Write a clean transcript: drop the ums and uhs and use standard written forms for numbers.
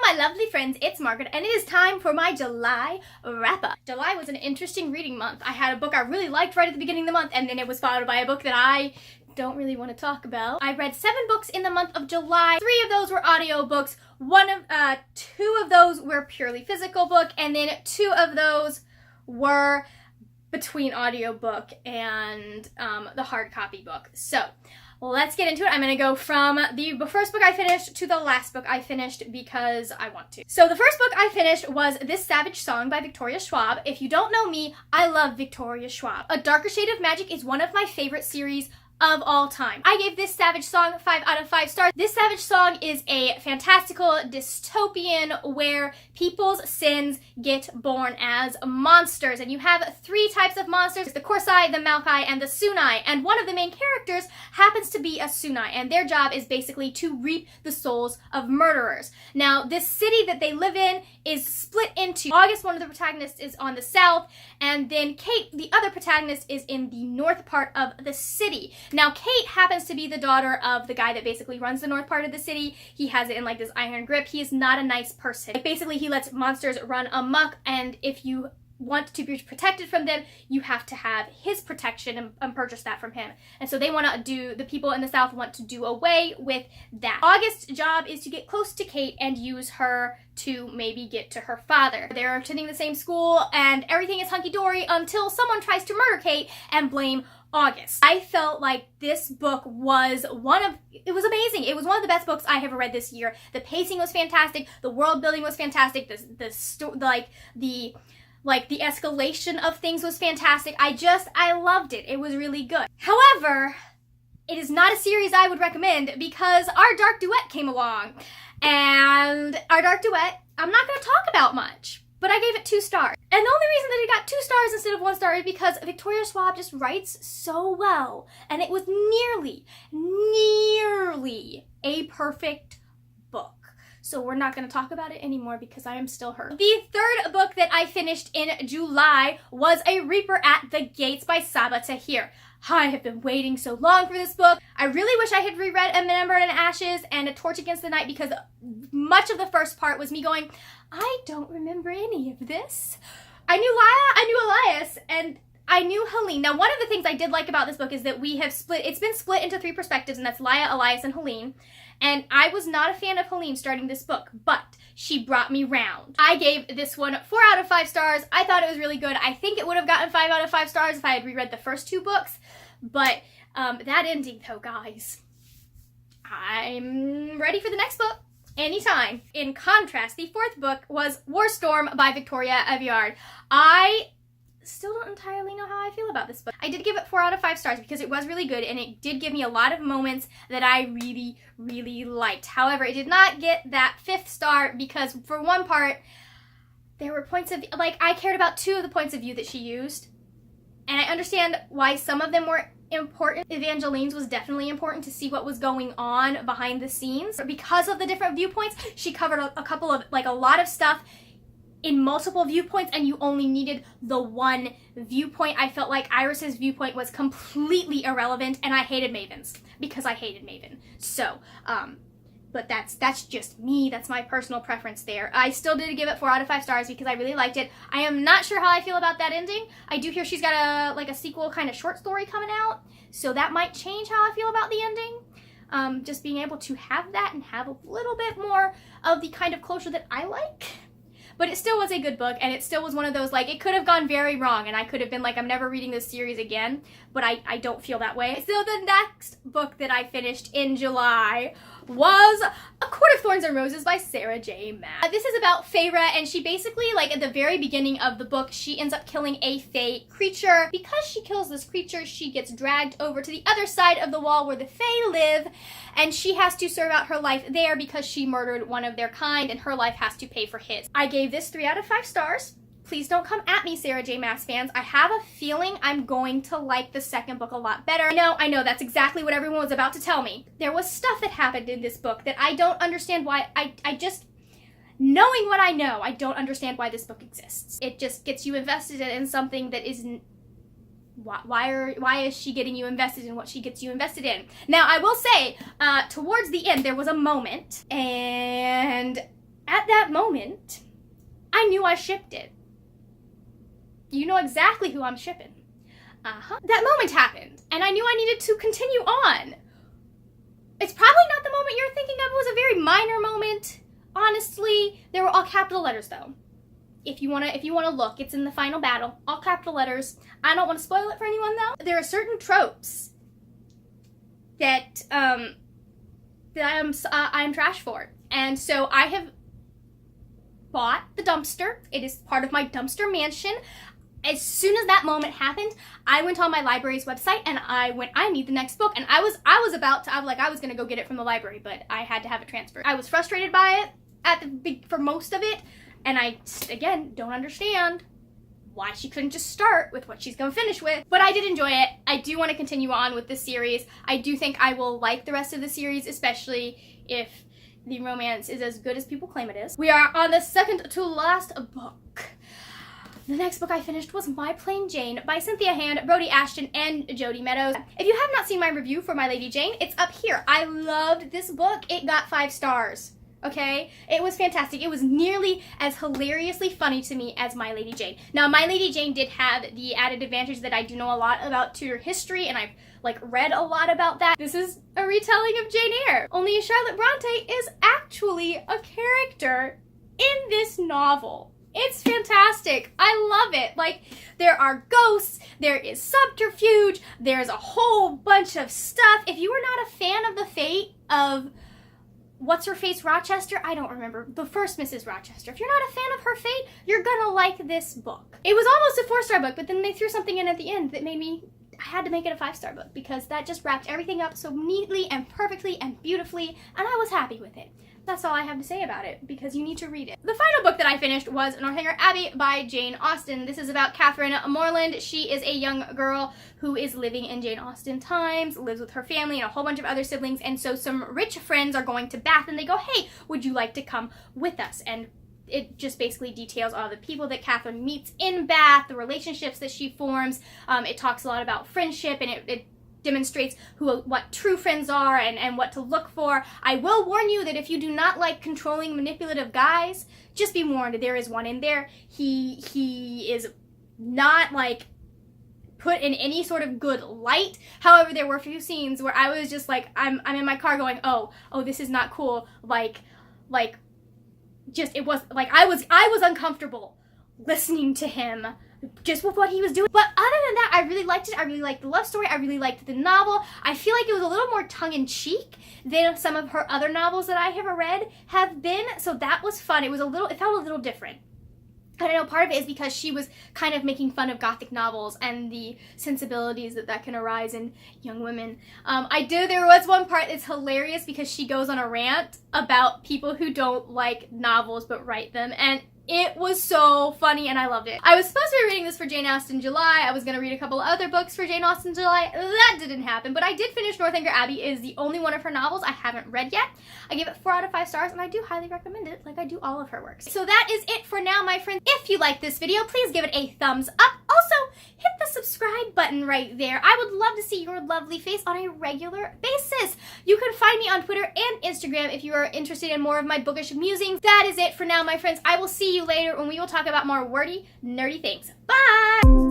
my lovely friends, it's Margaret, and it is time for my July wrap-up. July was an interesting reading month. I had a book I really liked right at the beginning of the month, and then it was followed by a book that I don't really want to talk about. I read 7 books in the month of July. 3 of those were audiobooks. 2 of those were purely physical book, and then 2 of those were between audiobook and the hard copy book. So let's get into it. I'm going to go from the first book I finished to the last book I finished because I want to. So the first book I finished was This Savage Song by Victoria Schwab. If you don't know me, I love Victoria Schwab. A Darker Shade of Magic is one of my favorite series of all time. I gave This Savage Song 5 out of 5 stars. This Savage Song is a fantastical dystopian where people's sins get born as monsters. And you have 3 types of monsters, the Corsai, the Malkai, and the Sunai. And one of the main characters happens to be a Sunai, and their job is basically to reap the souls of murderers. Now, this city that they live in is split into August, one of the protagonists, is on the south, and then Kate, the other protagonist, is in the north part of the city. Now, Kate happens to be the daughter of the guy that basically runs the north part of the city. He has it in like this iron grip. He is not a nice person. Like, basically, he lets monsters run amok, and if you want to be protected from them, you have to have his protection and purchase that from him. And so they want to do, the people in the south want to do away with that. August's job is to get close to Kate and use her to maybe get to her father. They're attending the same school and everything is hunky-dory until someone tries to murder Kate and blame August. I felt like this book was it was amazing. It was one of the best books I have read this year. The pacing was fantastic. The world building was fantastic. The escalation of things was fantastic. I loved it. It was really good. However, it is not a series I would recommend because Our Dark Duet came along. And Our Dark Duet, I'm not going to talk about much, but I gave it 2 stars. And the only reason that it got 2 stars instead of 1 star is because Victoria Schwab just writes so well. And it was nearly a perfect book. So we're not going to talk about it anymore because I am still hurt. The third book that I finished in July was A Reaper at the Gates by Saba Tahir. I have been waiting so long for this book. I really wish I had reread A Ember in Ashes and A Torch Against the Night because much of the first part was me going, I don't remember any of this. I knew Laia, I knew Elias, and I knew Helene. Now, one of the things I did like about this book is that it's been split into 3 perspectives, and that's Laia, Elias, and Helene. And I was not a fan of Helene starting this book, but she brought me round. I gave this one 4 out of 5 stars. I thought it was really good. I think it would have gotten 5 out of 5 stars if I had reread the first 2 books. But that ending, though, guys, I'm ready for the next book anytime. In contrast, the 4th book was Warstorm by Victoria Aveyard. I still don't entirely know how I feel about this book. I did give it 4 out of 5 stars because it was really good and it did give me a lot of moments that I really liked. However, it did not get that 5th star because for one part, there were points of, like, I cared about 2 of the points of view that she used. And I understand why some of them were important. Evangeline's was definitely important to see what was going on behind the scenes. But because of the different viewpoints, she covered a lot of stuff in multiple viewpoints, and you only needed the one viewpoint. I felt like Iris's viewpoint was completely irrelevant, and I hated Maven's because I hated Maven. So, but that's just me. That's my personal preference there. I still did give it 4 out of 5 stars because I really liked it. I am not sure how I feel about that ending. I do hear she's got a sequel kind of short story coming out, so that might change how I feel about the ending. Just being able to have that and have a little bit more of the kind of closure that I like. But it still was a good book, and it still was one of those, like, it could have gone very wrong, and I could have been like, I'm never reading this series again, but I don't feel that way. So the next book that I finished in July was A Court of Thorns and Roses by Sarah J. Maas. This is about Feyre, and she basically, like, at the very beginning of the book, she ends up killing a Fey creature. Because she kills this creature, she gets dragged over to the other side of the wall where the Fey live, and she has to serve out her life there because she murdered one of their kind, and her life has to pay for his. I gave this 3 out of 5 stars. Please don't come at me, Sarah J. Maas fans. I have a feeling I'm going to like the 2nd book a lot better. I know, that's exactly what everyone was about to tell me. There was stuff that happened in this book that I don't understand why. I just, knowing what I know, I don't understand why this book exists. It just gets you invested in something that isn't. Why is she getting you invested in what she gets you invested in? Now, I will say, towards the end, there was a moment, and at that moment, I knew I shipped it. You know exactly who I'm shipping. That moment happened, and I knew I needed to continue on. It's probably not the moment you're thinking of. It was a very minor moment. Honestly, they were all capital letters, though. If you wanna look, it's in the final battle. All capital letters. I don't want to spoil it for anyone, though. There are certain tropes that I'm trash for, and so I have bought the dumpster. It is part of my dumpster mansion. As soon as that moment happened, I went on my library's website and I need the next book. And I was gonna go get it from the library, but I had to have it transferred. I was frustrated by it for most of it, and I, again, don't understand why she couldn't just start with what she's gonna finish with. But I did enjoy it. I do want to continue on with this series. I do think I will like the rest of the series, especially if the romance is as good as people claim it is. We are on the second to last book. The next book I finished was My Plain Jane by Cynthia Hand, Brody Ashton, and Jody Meadows. If you have not seen my review for My Lady Jane, it's up here. I loved this book. It got 5 stars. Okay? It was fantastic. It was nearly as hilariously funny to me as My Lady Jane. Now, My Lady Jane did have the added advantage that I do know a lot about Tudor history, and I've read a lot about that. This is a retelling of Jane Eyre. Only Charlotte Bronte is actually a character in this novel. It's fantastic. I love it. There are ghosts, there is subterfuge, there's a whole bunch of stuff. If you were not a fan of the fate of What's-Her-Face Rochester, I don't remember, the first Mrs. Rochester. If you're not a fan of her fate, you're gonna like this book. It was almost a 4-star book, but then they threw something in at the end that made me, I had to make it a 5-star book because that just wrapped everything up so neatly and perfectly and beautifully, and I was happy with it. That's all I have to say about it, because you need to read it. The final book that I finished was Northanger Abbey by Jane Austen. This is about Catherine Morland. She is a young girl who is living in Jane Austen times, lives with her family and a whole bunch of other siblings, and so some rich friends are going to Bath, and they go, hey, would you like to come with us? And it just basically details all the people that Catherine meets in Bath, the relationships that she forms. It talks a lot about friendship, and it demonstrates what true friends are and what to look for. I will warn you that if you do not like controlling, manipulative guys, just be warned, there is one in there. He is not put in any sort of good light. However, there were a few scenes where I was just I'm in my car going, oh, this is not cool. It was I was uncomfortable listening to him just with what he was doing. But other than that, I really liked it. I really liked the love story. I really liked the novel. I feel like it was a little more tongue-in-cheek than some of her other novels that I have read have been. So that was fun. It felt a little different. And I know part of it is because she was kind of making fun of Gothic novels and the sensibilities that can arise in young women. There was one part that's hilarious because she goes on a rant about people who don't like novels but write them, and it was so funny and I loved it. I was supposed to be reading this for Jane Austen July. I was going to read a couple other books for Jane Austen July. That didn't happen, but I did finish Northanger Abbey. It is the only one of her novels I haven't read yet. I gave it 4 out of 5 stars, and I do highly recommend it, like I do all of her works. So that is it for now, my friends. If you like this video, please give it a thumbs up. Also, hit the subscribe button right there. I would love to see your lovely face on a regular basis. You can find me on Twitter and Instagram if you are interested in more of my bookish musings. That is it for now, my friends. I will see you later when we will talk about more wordy, nerdy things. Bye!